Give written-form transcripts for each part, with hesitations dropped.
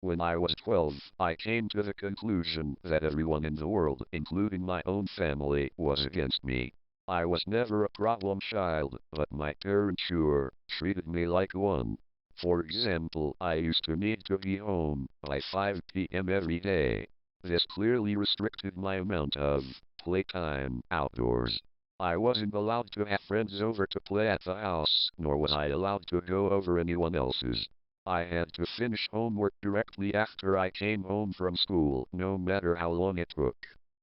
When I was 12, I came to the conclusion that everyone in the world, including my own family, was against me. I was never a problem child, but my parents sure treated me like one. For example, I used to need to be home by 5 p.m. every day. This clearly restricted my amount of playtime outdoors. I wasn't allowed to have friends over to play at the house, nor was I allowed to go over anyone else's. I had to finish homework directly after I came home from school, no matter how long it took.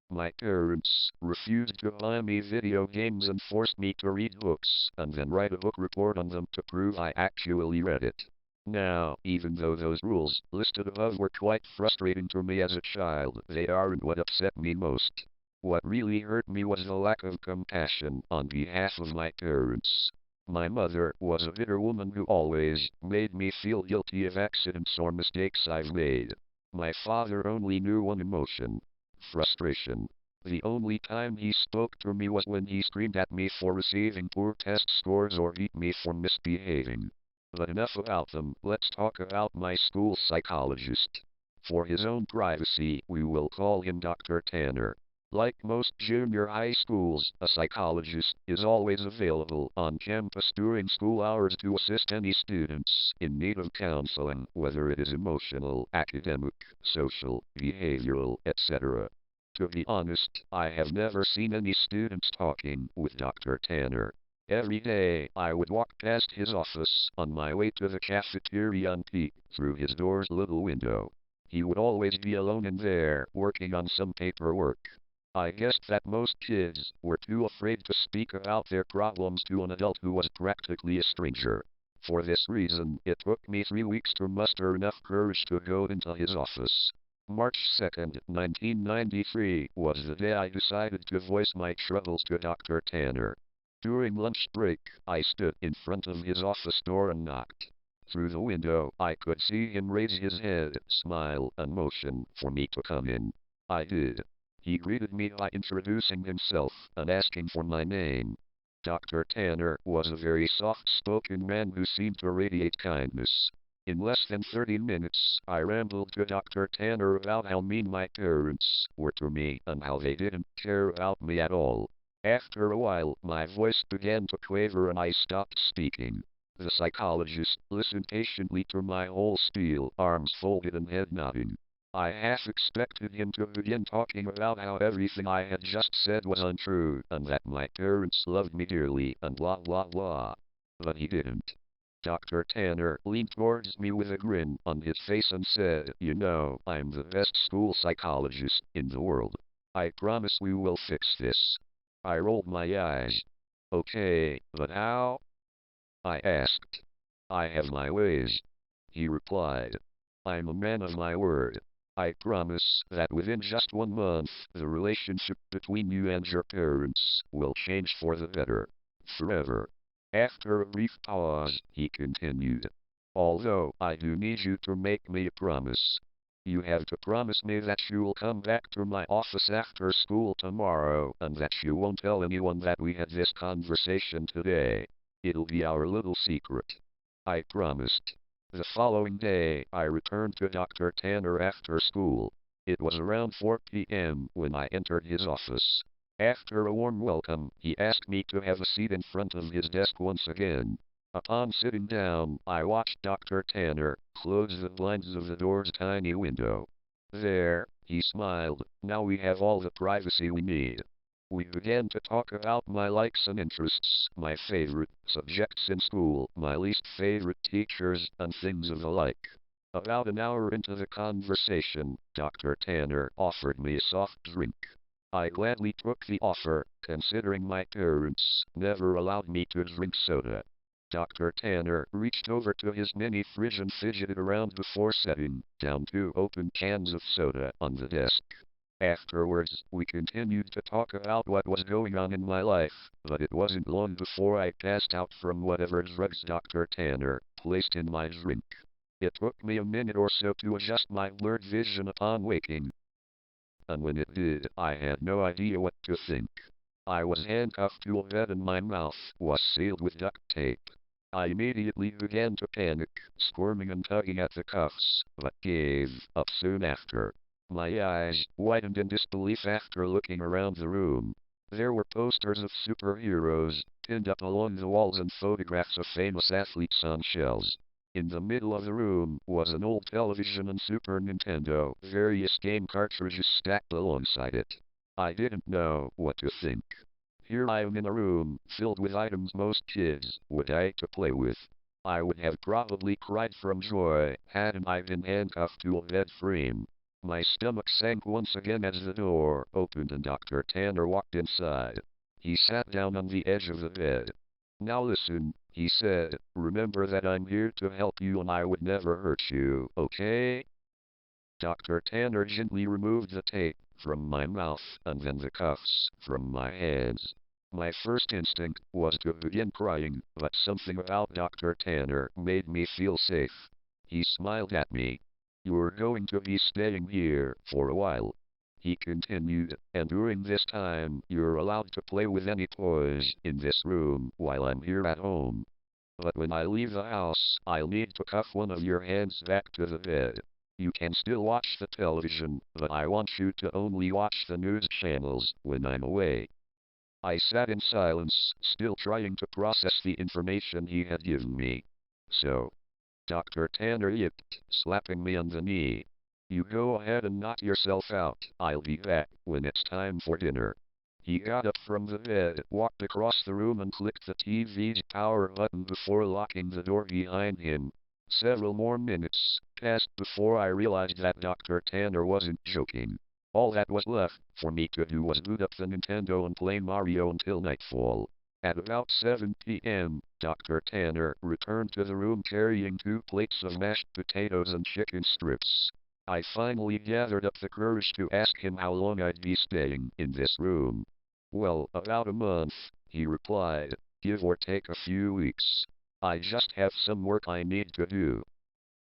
My parents refused to buy me video games and forced me to read books, and then write a book report on them to prove I actually read it. Now, even though those rules listed above were quite frustrating to me as a child, they aren't what upset me most. What really hurt me was the lack of compassion on behalf of my parents. My mother was a bitter woman who always made me feel guilty of accidents or mistakes I've made. My father only knew one emotion: frustration. The only time he spoke to me was when he screamed at me for receiving poor test scores or beat me for misbehaving. But enough about them, let's talk about my school psychologist. For his own privacy, we will call him Dr. Tanner. Like most junior high schools, a psychologist is always available on campus during school hours to assist any students in need of counseling, whether it is emotional, academic, social, behavioral, etc. To be honest, I have never seen any students talking with Dr. Tanner. Every day, I would walk past his office on my way to the cafeteria and peek through his door's little window. He would always be alone in there, working on some paperwork. I guessed that most kids were too afraid to speak about their problems to an adult who was practically a stranger. For this reason, it took me 3 weeks to muster enough courage to go into his office. March 2nd, 1993, was the day I decided to voice my troubles to Dr. Tanner. During lunch break, I stood in front of his office door and knocked. Through the window, I could see him raise his head, smile, and motion for me to come in. I did. He greeted me by introducing himself and asking for my name. Dr. Tanner was a very soft-spoken man who seemed to radiate kindness. In less than 30 minutes, I rambled to Dr. Tanner about how mean my parents were to me and how they didn't care about me at all. After a while, my voice began to quaver and I stopped speaking. The psychologist listened patiently to my whole spiel, arms folded and head nodding. I half expected him to begin talking about how everything I had just said was untrue, and that my parents loved me dearly, and blah blah blah. But he didn't. Dr. Tanner leaned towards me with a grin on his face and said, "You know, I'm the best school psychologist in the world. I promise we will fix this." I rolled my eyes. "Okay, but how?" I asked. "I have my ways," he replied. "I'm a man of my word. I promise that within just 1 month, the relationship between you and your parents will change for the better. Forever." After a brief pause, he continued, "Although I do need you to make me a promise. You have to promise me that you will come back to my office after school tomorrow and that you won't tell anyone that we had this conversation today. It'll be our little secret." I promised. The following day, I returned to Dr. Tanner after school. It was around 4 p.m. when I entered his office. After a warm welcome, he asked me to have a seat in front of his desk once again. Upon sitting down, I watched Dr. Tanner close the blinds of the door's tiny window. "There," he smiled, "now we have all the privacy we need." We began to talk about my likes and interests, my favorite subjects in school, my least favorite teachers, and things of the like. About an hour into the conversation, Dr. Tanner offered me a soft drink. I gladly took the offer, considering my parents never allowed me to drink soda. Dr. Tanner reached over to his mini fridge and fidgeted around before setting down 2 open cans of soda on the desk. Afterwards, we continued to talk about what was going on in my life, but it wasn't long before I passed out from whatever drugs Dr. Tanner placed in my drink. It took me a minute or so to adjust my blurred vision upon waking, and when it did, I had no idea what to think. I was handcuffed to a bed and my mouth was sealed with duct tape. I immediately began to panic, squirming and tugging at the cuffs, but gave up soon after. My eyes widened in disbelief after looking around the room. There were posters of superheroes, pinned up along the walls and photographs of famous athletes on shelves. In the middle of the room was an old television and Super Nintendo, various game cartridges stacked alongside it. I didn't know what to think. Here I am in a room filled with items most kids would like to play with. I would have probably cried from joy hadn't I been handcuffed to a bed frame. My stomach sank once again as the door opened and Dr. Tanner walked inside. He sat down on the edge of the bed. "Now listen," he said, "remember that I'm here to help you and I would never hurt you, okay?" Dr. Tanner gently removed the tape from my mouth and then the cuffs from my hands. My first instinct was to begin crying, but something about Dr. Tanner made me feel safe. He smiled at me. "You're going to be staying here for a while," he continued, "and during this time you're allowed to play with any toys in this room while I'm here at home. But when I leave the house, I'll need to cuff one of your hands back to the bed. You can still watch the television, but I want you to only watch the news channels when I'm away." I sat in silence, still trying to process the information he had given me. "So," Dr. Tanner yipped, slapping me on the knee, "you go ahead and knock yourself out. I'll be back when it's time for dinner." He got up from the bed, walked across the room and clicked the TV's power button before locking the door behind him. Several more minutes passed before I realized that Dr. Tanner wasn't joking. All that was left for me to do was boot up the Nintendo and play Mario until nightfall. At about 7 p.m., Dr. Tanner returned to the room carrying 2 plates of mashed potatoes and chicken strips. I finally gathered up the courage to ask him how long I'd be staying in this room. "Well, about a month," he replied, "give or take a few weeks. I just have some work I need to do."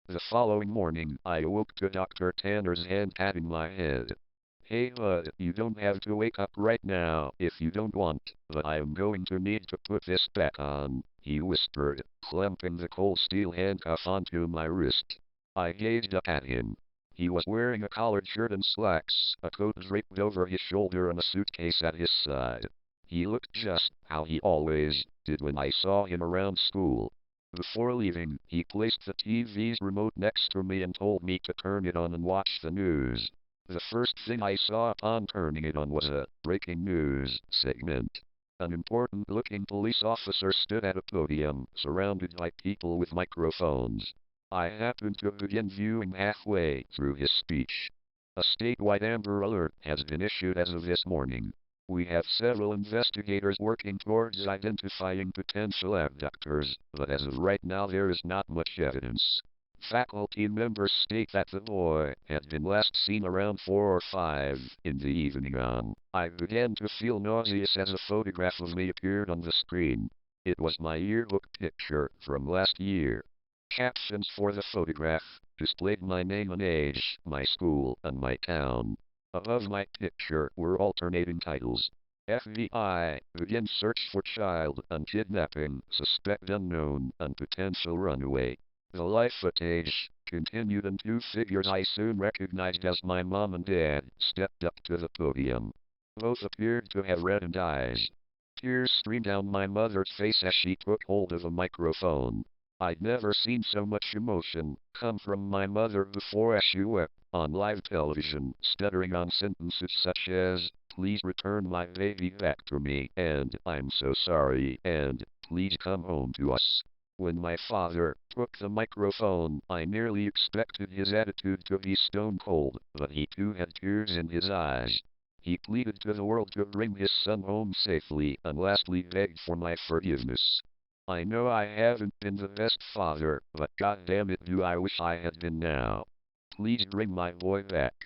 The following morning, I awoke to Dr. Tanner's hand patting my head. "Hey bud, you don't have to wake up right now if you don't want, but I am going to need to put this back on," he whispered, clamping the cold steel handcuff onto my wrist. I gazed up at him. He was wearing a collared shirt and slacks, a coat draped over his shoulder and a suitcase at his side. He looked just how he always did when I saw him around school. Before leaving, he placed the TV's remote next to me and told me to turn it on and watch the news. The first thing I saw upon turning it on was a breaking news segment. An important-looking police officer stood at a podium, surrounded by people with microphones. I happened to begin viewing halfway through his speech. "A statewide Amber Alert has been issued as of this morning. We have several investigators working towards identifying potential abductors, but as of right now there is not much evidence. Faculty members state that the boy had been last seen around 4 or 5 in the evening on." I began to feel nauseous as a photograph of me appeared on the screen. It was my yearbook picture from last year. Captions for the photograph displayed my name and age, my school, and my town. Above my picture were alternating titles. FBI, begin search for child and kidnapping, suspect unknown, and potential runaway. The life footage continued and 2 figures I soon recognized as my mom and dad stepped up to the podium. Both appeared to have reddened eyes. Tears streamed down my mother's face as she took hold of a microphone. I'd never seen so much emotion come from my mother before as she wept on live television, stuttering on sentences such as, "Please return my baby back to me," and "I'm so sorry," and "Please come home to us." When my father took the microphone, I nearly expected his attitude to be stone cold, but he too had tears in his eyes. He pleaded to the world to bring his son home safely, and lastly begged for my forgiveness. "I know I haven't been the best father, but goddamn it do I wish I had been now. Please bring my boy back."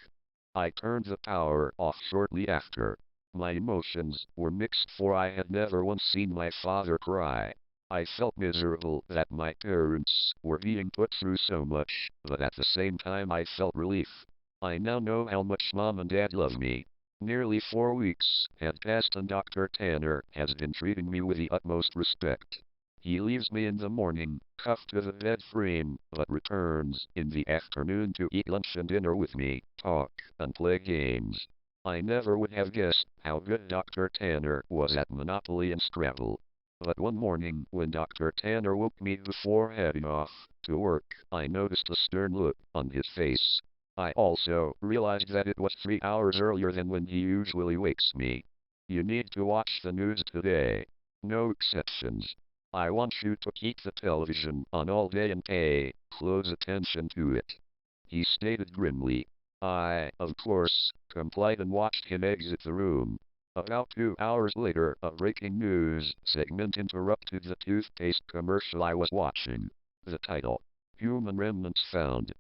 I turned the power off shortly after. My emotions were mixed, for I had never once seen my father cry. I felt miserable that my parents were being put through so much, but at the same time I felt relief. I now know how much Mom and Dad love me. Nearly 4 weeks had passed and Dr. Tanner has been treating me with the utmost respect. He leaves me in the morning, cuffed to the bed frame, but returns in the afternoon to eat lunch and dinner with me, talk, and play games. I never would have guessed how good Dr. Tanner was at Monopoly and Scrabble. But one morning, when Dr. Tanner woke me before heading off to work, I noticed a stern look on his face. I also realized that it was 3 hours earlier than when he usually wakes me. You need to watch the news today. No exceptions. I want you to keep the television on all day and pay close attention to it. He stated grimly. I, of course, complied and watched him exit the room. About 2 hours later, a breaking news segment interrupted the toothpaste commercial I was watching. The title: Human Remnants Found.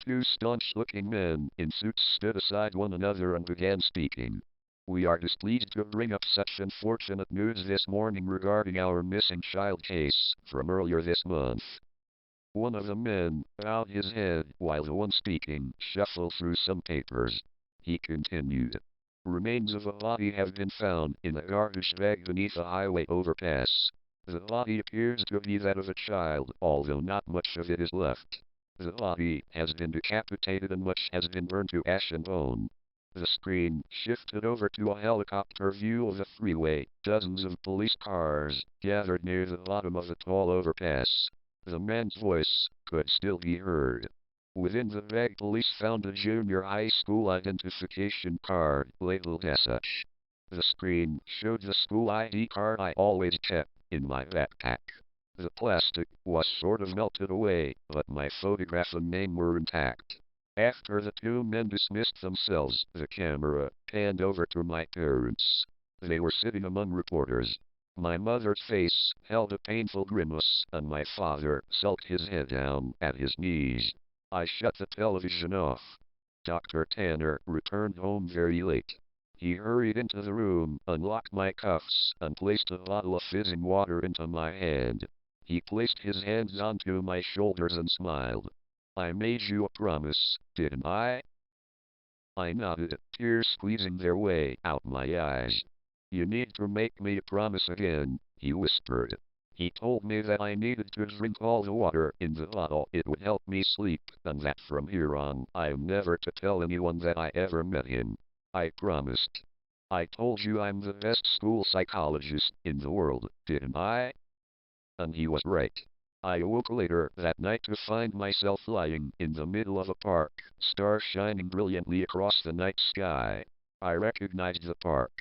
Two staunch-looking men in suits stood aside one another and began speaking. We are displeased to bring up such unfortunate news this morning regarding our missing child case from earlier this month. One of the men bowed his head while the one speaking shuffled through some papers. He continued. Remains of a body have been found in a garbage bag beneath a highway overpass. The body appears to be that of a child, although not much of it is left. The body has been decapitated and much has been burned to ash and bone. The screen shifted over to a helicopter view of the freeway. Dozens of police cars gathered near the bottom of the tall overpass. The man's voice could still be heard. Within the bag, police found a junior high school identification card labeled as such. The screen showed the school ID card I always kept in my backpack. The plastic was sort of melted away, but my photograph and name were intact. After the two men dismissed themselves, the camera panned over to my parents. They were sitting among reporters. My mother's face held a painful grimace, and my father sulked his head down at his knees. I shut the television off. Dr. Tanner returned home very late. He hurried into the room, unlocked my cuffs, and placed a bottle of fizzing water into my hand. He placed his hands onto my shoulders and smiled. I made you a promise, didn't I? I nodded, tears squeezing their way out my eyes. You need to make me a promise again, he whispered. He told me that I needed to drink all the water in the bottle. It would help me sleep, and that from here on, I am never to tell anyone that I ever met him. I promised. I told you I'm the best school psychologist in the world, didn't I? And he was right. I awoke later that night to find myself lying in the middle of a park, stars shining brilliantly across the night sky. I recognized the park.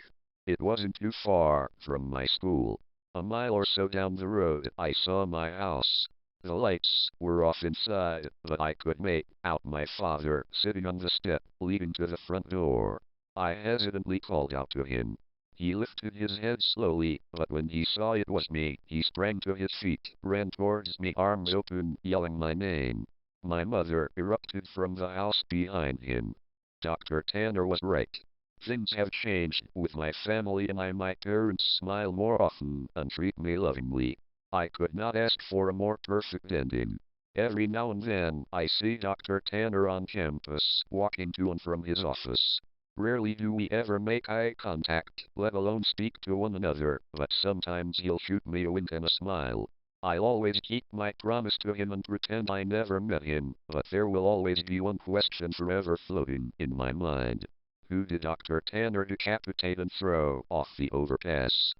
It wasn't too far from my school. A mile or so down the road, I saw my house. The lights were off inside, but I could make out my father sitting on the step leading to the front door. I hesitantly called out to him. He lifted his head slowly, but when he saw it was me, he sprang to his feet, ran towards me, arms open, yelling my name. My mother erupted from the house behind him. Dr. Tanner was right. Things have changed with my family and my parents smile more often and treat me lovingly. I could not ask for a more perfect ending. Every now and then, I see Dr. Tanner on campus, walking to and from his office. Rarely do we ever make eye contact, let alone speak to one another, but sometimes he'll shoot me a wink and a smile. I'll always keep my promise to him and pretend I never met him, but there will always be one question forever floating in my mind. Who did Dr. Tanner decapitate and throw off the overpass?